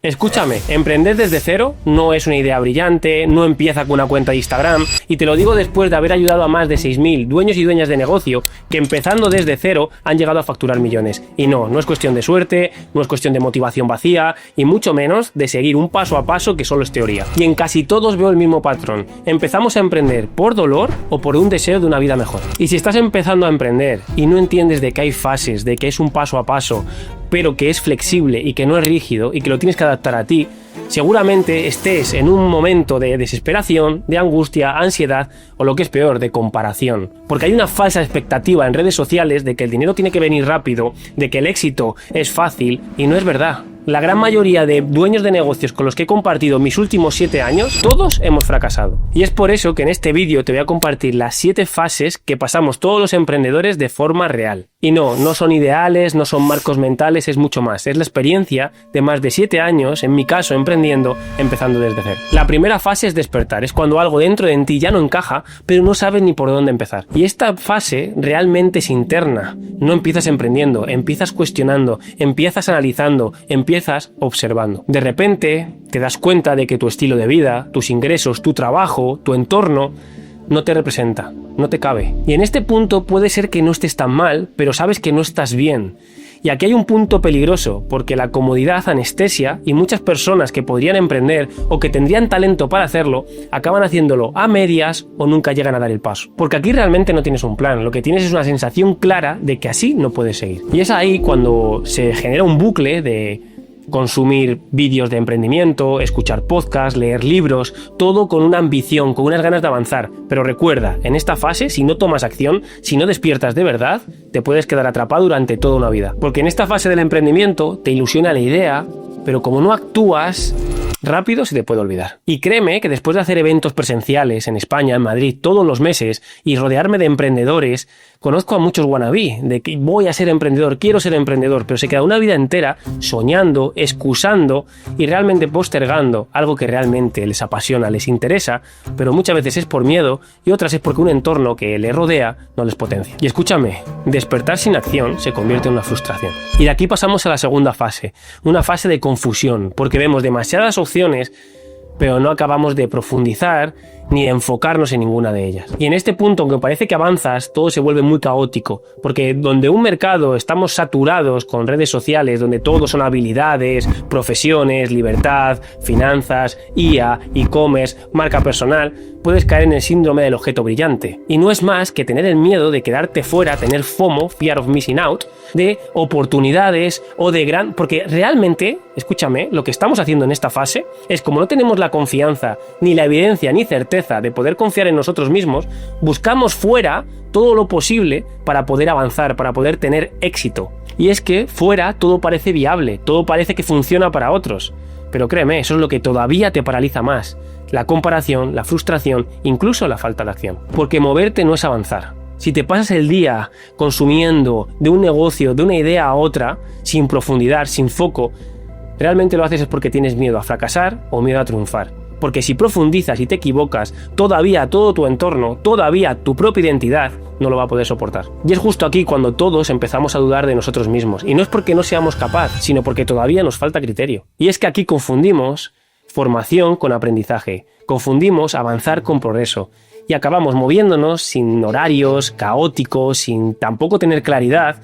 Escúchame, emprender desde cero no es una idea brillante, no empieza con una cuenta de Instagram, y te lo digo después de haber ayudado a más de 6.000 dueños y dueñas de negocio que empezando desde cero han llegado a facturar millones. Y no es cuestión de suerte, no es cuestión de motivación vacía, y mucho menos de seguir un paso a paso que solo es teoría. Y en casi todos veo el mismo patrón. Empezamos a emprender por dolor o por un deseo de una vida mejor. Y si estás empezando a emprender y no entiendes de que hay fases, de que es un paso a paso, pero que es flexible y que no es rígido y que lo tienes que adaptar a ti, seguramente estés en un momento de desesperación, de angustia, ansiedad o lo que es peor, de comparación. Porque hay una falsa expectativa en redes sociales de que el dinero tiene que venir rápido, de que el éxito es fácil, y no es verdad. La gran mayoría de dueños de negocios con los que he compartido mis últimos 7 años, todos hemos fracasado. Y es por eso que en este vídeo te voy a compartir las 7 fases que pasamos todos los emprendedores de forma real. Y no son ideales, no son marcos mentales, es mucho más. Es la experiencia de más de 7 años, en mi caso, emprendiendo, empezando desde cero. La primera fase es despertar. Es cuando algo dentro de ti ya no encaja, pero no sabes ni por dónde empezar. Y esta fase realmente es interna. No empiezas emprendiendo, empiezas cuestionando, empiezas analizando, empiezas observando. De repente te das cuenta de que tu estilo de vida, tus ingresos, tu trabajo, tu entorno no te representa, no te cabe. Y en este punto puede ser que no estés tan mal, pero sabes que no estás bien. Y aquí hay un punto peligroso, porque la comodidad anestesia y muchas personas que podrían emprender o que tendrían talento para hacerlo, acaban haciéndolo a medias o nunca llegan a dar el paso. Porque aquí realmente no tienes un plan, lo que tienes es una sensación clara de que así no puedes seguir. Y es ahí cuando se genera un bucle de consumir vídeos de emprendimiento, escuchar podcasts, leer libros, todo con una ambición, con unas ganas de avanzar. Pero recuerda, en esta fase, si no tomas acción, si no despiertas de verdad, te puedes quedar atrapado durante toda una vida. Porque en esta fase del emprendimiento te ilusiona la idea, pero como no actúas, rápido se te puede olvidar. Y créeme que después de hacer eventos presenciales en España, en Madrid, todos los meses, y rodearme de emprendedores, conozco a muchos wannabe, de que voy a ser emprendedor, quiero ser emprendedor, pero se queda una vida entera soñando, excusando y realmente postergando algo que realmente les apasiona, les interesa, pero muchas veces es por miedo y otras es porque un entorno que les rodea no les potencia. Y escúchame, despertar sin acción se convierte en una frustración. Y de aquí pasamos a la segunda fase, una fase de confusión, porque vemos demasiadas opciones, pero no acabamos de profundizar ni de enfocarnos en ninguna de ellas. Y en este punto, aunque parece que avanzas, todo se vuelve muy caótico, porque donde un mercado estamos saturados con redes sociales, donde todo son habilidades, profesiones, libertad, finanzas, IA, e-commerce, marca personal, puedes caer en el síndrome del objeto brillante. Y no es más que tener el miedo de quedarte fuera, tener FOMO, Fear of Missing Out, de oportunidades o de gran... Porque realmente, escúchame, lo que estamos haciendo en esta fase es, como no tenemos la confianza, ni la evidencia, ni certeza de poder confiar en nosotros mismos, buscamos fuera todo lo posible para poder avanzar, para poder tener éxito. Y es que fuera todo parece viable, todo parece que funciona para otros. Pero créeme, eso es lo que todavía te paraliza más. La comparación, la frustración, incluso la falta de acción. Porque moverte no es avanzar. Si te pasas el día consumiendo de un negocio, de una idea a otra, sin profundidad, sin foco, realmente lo haces es porque tienes miedo a fracasar o miedo a triunfar. Porque si profundizas y te equivocas, todavía todo tu entorno, todavía tu propia identidad no lo va a poder soportar. Y es justo aquí cuando todos empezamos a dudar de nosotros mismos. Y no es porque no seamos capaces, sino porque todavía nos falta criterio. Y es que aquí confundimos formación con aprendizaje. Confundimos avanzar con progreso. Y acabamos moviéndonos sin horarios, caóticos, sin tampoco tener claridad,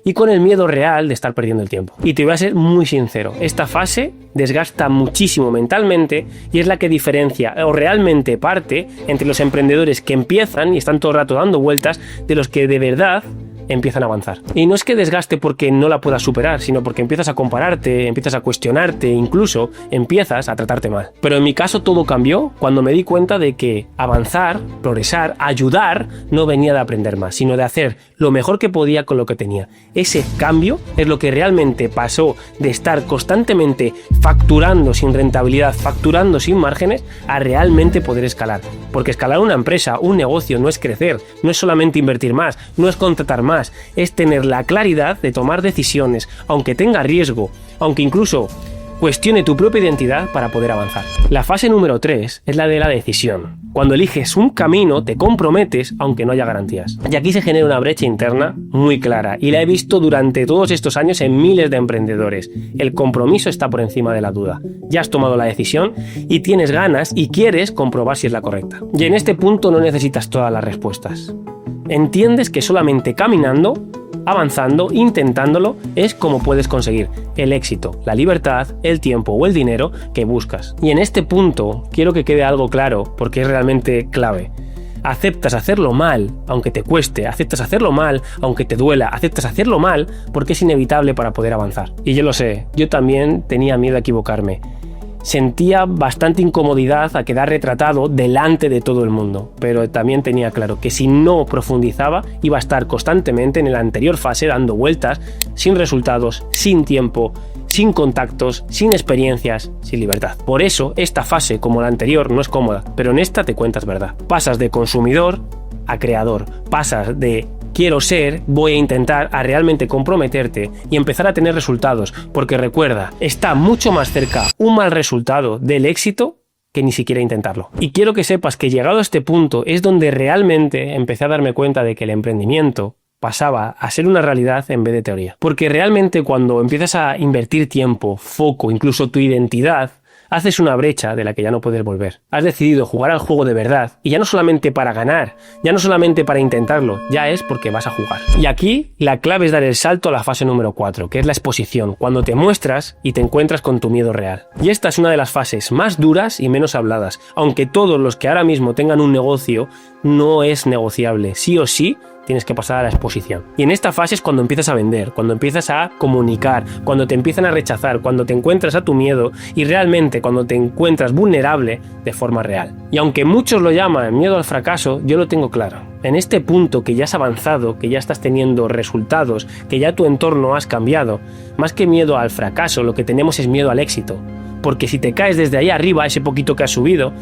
y con el miedo real de estar perdiendo el tiempo. Y te voy a ser muy sincero, esta fase desgasta muchísimo mentalmente y es la que diferencia o realmente parte entre los emprendedores que empiezan y están todo el rato dando vueltas de los que de verdad empiezan a avanzar. Y no es que desgaste porque no la puedas superar, sino porque empiezas a compararte, empiezas a cuestionarte, incluso empiezas a tratarte mal. Pero en mi caso todo cambió cuando me di cuenta de que avanzar, progresar, ayudar, no venía de aprender más, sino de hacer lo mejor que podía con lo que tenía. Ese cambio es lo que realmente pasó de estar constantemente facturando sin rentabilidad, facturando sin márgenes, a realmente poder escalar. Porque escalar una empresa, un negocio, no es crecer, no es solamente invertir más, no es contratar más, es tener la claridad de tomar decisiones, aunque tenga riesgo, aunque incluso Cuestione tu propia identidad para poder avanzar. La fase número 3 es la de la decisión. Cuando eliges un camino, te comprometes aunque no haya garantías. Y aquí se genera una brecha interna muy clara y la he visto durante todos estos años en miles de emprendedores. El compromiso está por encima de la duda. Ya has tomado la decisión y tienes ganas y quieres comprobar si es la correcta. Y en este punto no necesitas todas las respuestas. Entiendes que solamente caminando, avanzando, intentándolo, es como puedes conseguir el éxito, la libertad, el tiempo o el dinero que buscas. Y en este punto quiero que quede algo claro porque es realmente clave. Aceptas hacerlo mal, aunque te cueste, aceptas hacerlo mal, aunque te duela, aceptas hacerlo mal porque es inevitable para poder avanzar. Y yo lo sé, yo también tenía miedo a equivocarme. Sentía bastante incomodidad a quedar retratado delante de todo el mundo, pero también tenía claro que si no profundizaba iba a estar constantemente en la anterior fase dando vueltas, sin resultados, sin tiempo, sin contactos, sin experiencias, sin libertad. Por eso esta fase, como la anterior, no es cómoda, pero en esta te cuentas verdad. Pasas de consumidor a creador, pasas de quiero ser, voy a intentar, a realmente comprometerte y empezar a tener resultados, porque recuerda, está mucho más cerca un mal resultado del éxito que ni siquiera intentarlo. Y quiero que sepas que llegado a este punto es donde realmente empecé a darme cuenta de que el emprendimiento pasaba a ser una realidad en vez de teoría. Porque realmente cuando empiezas a invertir tiempo, foco, incluso tu identidad, haces una brecha de la que ya no puedes volver. Has decidido jugar al juego de verdad y ya no solamente para ganar, ya no solamente para intentarlo, ya es porque vas a jugar. Y aquí la clave es dar el salto a la fase número 4, que es la exposición, cuando te muestras y te encuentras con tu miedo real. Y esta es una de las fases más duras y menos habladas, aunque todos los que ahora mismo tengan un negocio no es negociable, sí o sí tienes que pasar a la exposición. Y en esta fase es cuando empiezas a vender, cuando empiezas a comunicar, cuando te empiezan a rechazar, cuando te encuentras a tu miedo y realmente cuando te encuentras vulnerable de forma real. Y aunque muchos lo llaman miedo al fracaso, yo lo tengo claro. En este punto que ya has avanzado, que ya estás teniendo resultados, que ya tu entorno has cambiado, más que miedo al fracaso, lo que tenemos es miedo al éxito. Porque si te caes desde ahí arriba, ese poquito que has subido,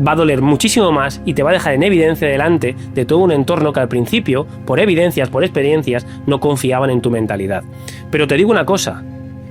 va a doler muchísimo más y te va a dejar en evidencia delante de todo un entorno que al principio, por evidencias, por experiencias, no confiaban en tu mentalidad. Pero te digo una cosa,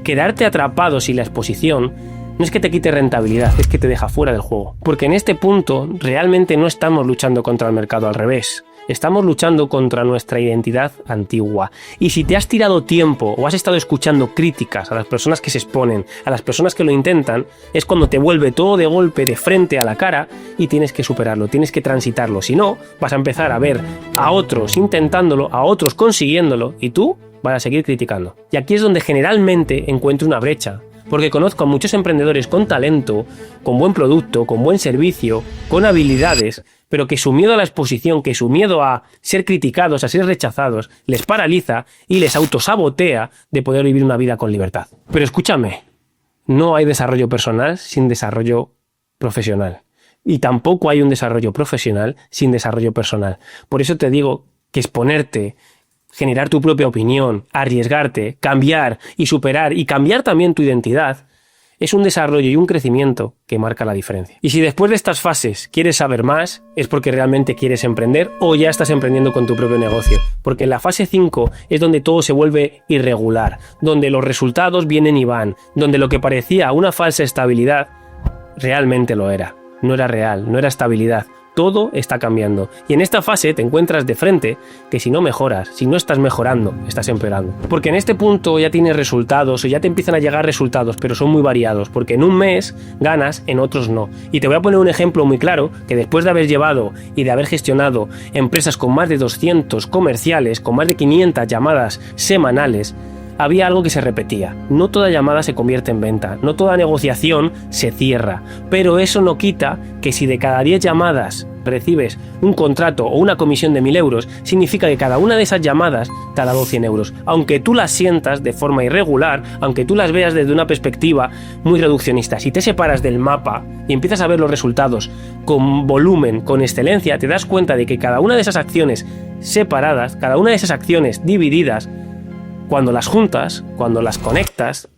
quedarte atrapado sin la exposición no es que te quite rentabilidad, es que te deja fuera del juego. Porque en este punto realmente no estamos luchando contra el mercado, al revés. Estamos luchando contra nuestra identidad antigua. Y si te has tirado tiempo o has estado escuchando críticas a las personas que se exponen, a las personas que lo intentan, es cuando te vuelve todo de golpe de frente a la cara y tienes que superarlo, tienes que transitarlo. Si no, vas a empezar a ver a otros intentándolo, a otros consiguiéndolo y tú vas a seguir criticando. Y aquí es donde generalmente encuentro una brecha. Porque conozco a muchos emprendedores con talento, con buen producto, con buen servicio, con habilidades, pero que su miedo a la exposición, que su miedo a ser criticados, a ser rechazados, les paraliza y les autosabotea de poder vivir una vida con libertad. Pero escúchame, no hay desarrollo personal sin desarrollo profesional. Y tampoco hay un desarrollo profesional sin desarrollo personal. Por eso te digo que exponerte, generar tu propia opinión, arriesgarte, cambiar y superar y cambiar también tu identidad es un desarrollo y un crecimiento que marca la diferencia. Y si después de estas fases quieres saber más, es porque realmente quieres emprender o ya estás emprendiendo con tu propio negocio. Porque en la fase 5 es donde todo se vuelve irregular, donde los resultados vienen y van, donde lo que parecía una falsa estabilidad realmente lo era. No era real, no era estabilidad. Todo está cambiando. Y en esta fase te encuentras de frente que si no mejoras, si no estás mejorando, estás empeorando. Porque en este punto ya tienes resultados o ya te empiezan a llegar resultados, pero son muy variados. Porque en un mes ganas, en otros no. Y te voy a poner un ejemplo muy claro, que después de haber llevado y de haber gestionado empresas con más de 200 comerciales, con más de 500 llamadas semanales, había algo que se repetía. No toda llamada se convierte en venta, no toda negociación se cierra, pero eso no quita que si de cada 10 llamadas recibes un contrato o una comisión de 1.000 euros, significa que cada una de esas llamadas te ha dado 100 euros. Aunque tú las sientas de forma irregular, aunque tú las veas desde una perspectiva muy reduccionista, si te separas del mapa y empiezas a ver los resultados con volumen, con excelencia, te das cuenta de que cada una de esas acciones separadas, cada una de esas acciones divididas, cuando las juntas, cuando las conectas,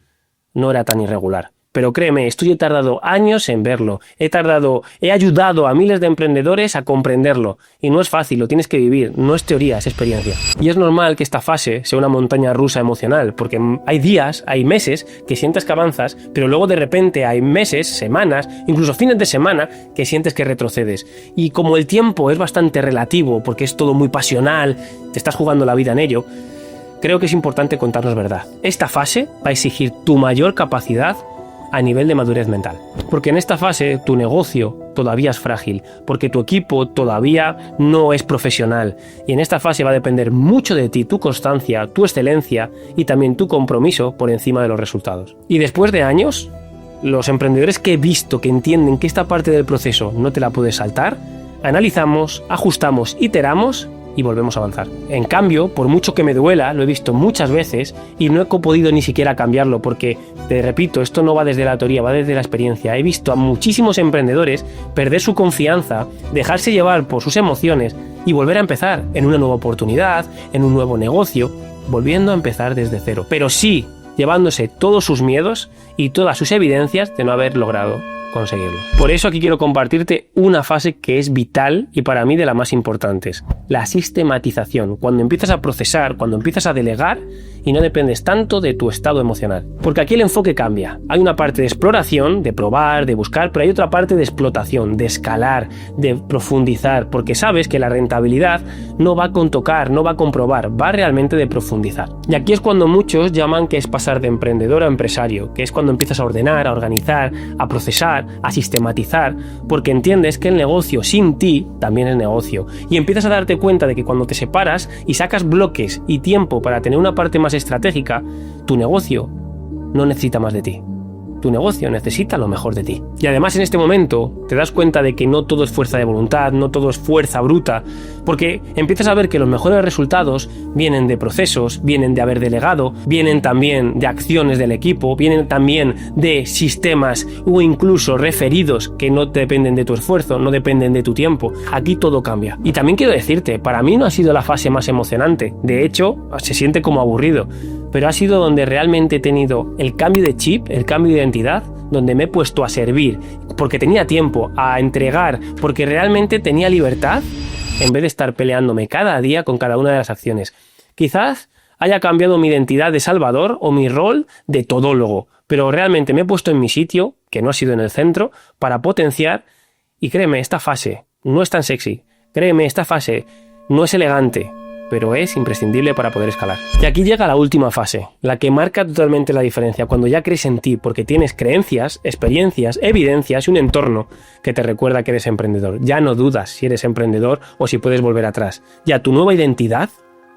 no era tan irregular. Pero créeme, esto yo he tardado años en verlo. He ayudado a miles de emprendedores a comprenderlo. Y no es fácil, lo tienes que vivir. No es teoría, es experiencia. Y es normal que esta fase sea una montaña rusa emocional, porque hay días, hay meses que sientes que avanzas, pero luego de repente hay meses, semanas, incluso fines de semana, que sientes que retrocedes. Y como el tiempo es bastante relativo, porque es todo muy pasional, te estás jugando la vida en ello, creo que es importante contarnos verdad. Esta fase va a exigir tu mayor capacidad a nivel de madurez mental. Porque en esta fase tu negocio todavía es frágil, porque tu equipo todavía no es profesional. Y en esta fase va a depender mucho de ti, tu constancia, tu excelencia y también tu compromiso por encima de los resultados. Y después de años, los emprendedores que he visto que entienden que esta parte del proceso no te la puedes saltar, analizamos, ajustamos, iteramos y volvemos a avanzar. En cambio, por mucho que me duela, lo he visto muchas veces y no he podido ni siquiera cambiarlo porque, te repito, esto no va desde la teoría, va desde la experiencia. He visto a muchísimos emprendedores perder su confianza, dejarse llevar por sus emociones y volver a empezar en una nueva oportunidad, en un nuevo negocio, volviendo a empezar desde cero. Pero sí, llevándose todos sus miedos y todas sus evidencias de no haber logrado conseguirlo. Por eso aquí quiero compartirte una fase que es vital y para mí de las más importantes: la sistematización. Cuando empiezas a procesar, cuando empiezas a delegar y no dependes tanto de tu estado emocional. Porque aquí el enfoque cambia. Hay una parte de exploración, de probar, de buscar, pero hay otra parte de explotación, de escalar, de profundizar, porque sabes que la rentabilidad no va con tocar, no va con probar, va realmente de profundizar. Y aquí es cuando muchos llaman que es pasar de emprendedor a empresario, que es cuando empiezas a ordenar, a organizar, a procesar, a sistematizar, porque entiendes que el negocio sin ti también es negocio. Y empiezas a darte cuenta de que cuando te separas y sacas bloques y tiempo para tener una parte más estratégica, tu negocio no necesita más de ti. Tu negocio necesita lo mejor de ti. Y además en este momento te das cuenta de que no todo es fuerza de voluntad, no todo es fuerza bruta, porque empiezas a ver que los mejores resultados vienen de procesos, vienen de haber delegado, vienen también de acciones del equipo, vienen también de sistemas o incluso referidos que no dependen de tu esfuerzo, no dependen de tu tiempo. Aquí todo cambia. Y también quiero decirte, para mí no ha sido la fase más emocionante. De hecho, se siente como aburrido, pero ha sido donde realmente he tenido el cambio de chip, el cambio de identidad, donde me he puesto a servir, porque tenía tiempo, a entregar, porque realmente tenía libertad, en vez de estar peleándome cada día con cada una de las acciones. Quizás haya cambiado mi identidad de salvador o mi rol de todólogo, pero realmente me he puesto en mi sitio, que no ha sido en el centro, para potenciar, y créeme, esta fase no es tan sexy, créeme, esta fase no es elegante, pero es imprescindible para poder escalar. Y aquí llega la última fase, la que marca totalmente la diferencia, cuando ya crees en ti, porque tienes creencias, experiencias, evidencias y un entorno que te recuerda que eres emprendedor. Ya no dudas si eres emprendedor o si puedes volver atrás. Ya tu nueva identidad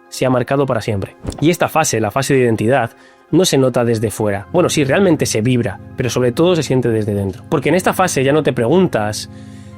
se ha marcado para siempre. Y esta fase, la fase de identidad, no se nota desde fuera. Bueno, sí, realmente se vibra, pero sobre todo se siente desde dentro. Porque en esta fase ya no te preguntas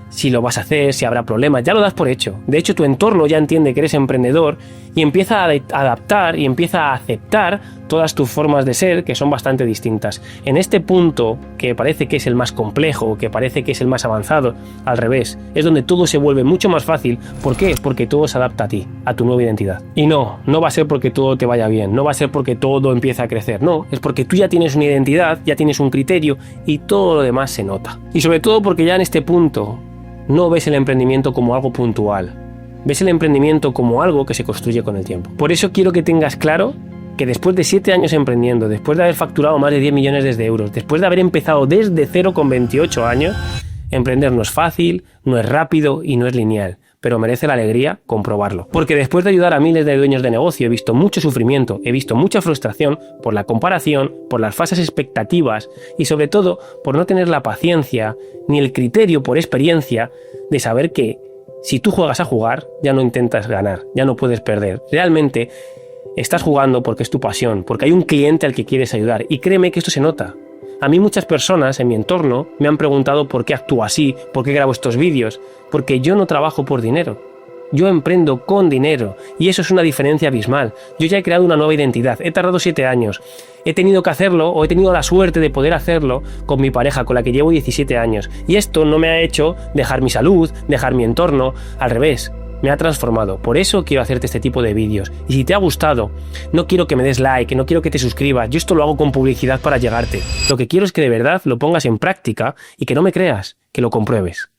si lo vas a hacer, si habrá problemas, ya lo das por hecho. De hecho, tu entorno ya entiende que eres emprendedor y empieza a adaptar y empieza a aceptar todas tus formas de ser, que son bastante distintas. En este punto, que parece que es el más complejo, que parece que es el más avanzado, al revés, es donde todo se vuelve mucho más fácil. ¿Por qué? Porque todo se adapta a ti, a tu nueva identidad. Y no va a ser porque todo te vaya bien, no va a ser porque todo empieza a crecer, no, es porque tú ya tienes una identidad, ya tienes un criterio y todo lo demás se nota. Y sobre todo porque ya en este punto no ves el emprendimiento como algo puntual, ves el emprendimiento como algo que se construye con el tiempo. Por eso quiero que tengas claro que después de 7 años emprendiendo, después de haber facturado más de 10 millones de euros, después de haber empezado desde cero con 28 años, emprender no es fácil, no es rápido y no es lineal, pero merece la alegría comprobarlo. Porque después de ayudar a miles de dueños de negocio he visto mucho sufrimiento, he visto mucha frustración por la comparación, por las falsas expectativas y sobre todo por no tener la paciencia ni el criterio por experiencia de saber que si tú juegas a jugar ya no intentas ganar, ya no puedes perder. Realmente estás jugando porque es tu pasión, porque hay un cliente al que quieres ayudar y créeme que esto se nota. A mí muchas personas en mi entorno me han preguntado por qué actúo así, por qué grabo estos vídeos, porque yo no trabajo por dinero. Yo emprendo con dinero y eso es una diferencia abismal. Yo ya he creado una nueva identidad, he tardado 7 años. He tenido que hacerlo o he tenido la suerte de poder hacerlo con mi pareja, con la que llevo 17 años. Y esto no me ha hecho dejar mi salud, dejar mi entorno, al revés. me ha transformado. Por eso quiero hacerte este tipo de vídeos. Y si te ha gustado, no quiero que me des like, no quiero que te suscribas. Yo esto lo hago con publicidad para llegarte. Lo que quiero es que de verdad lo pongas en práctica y que no me creas, que lo compruebes.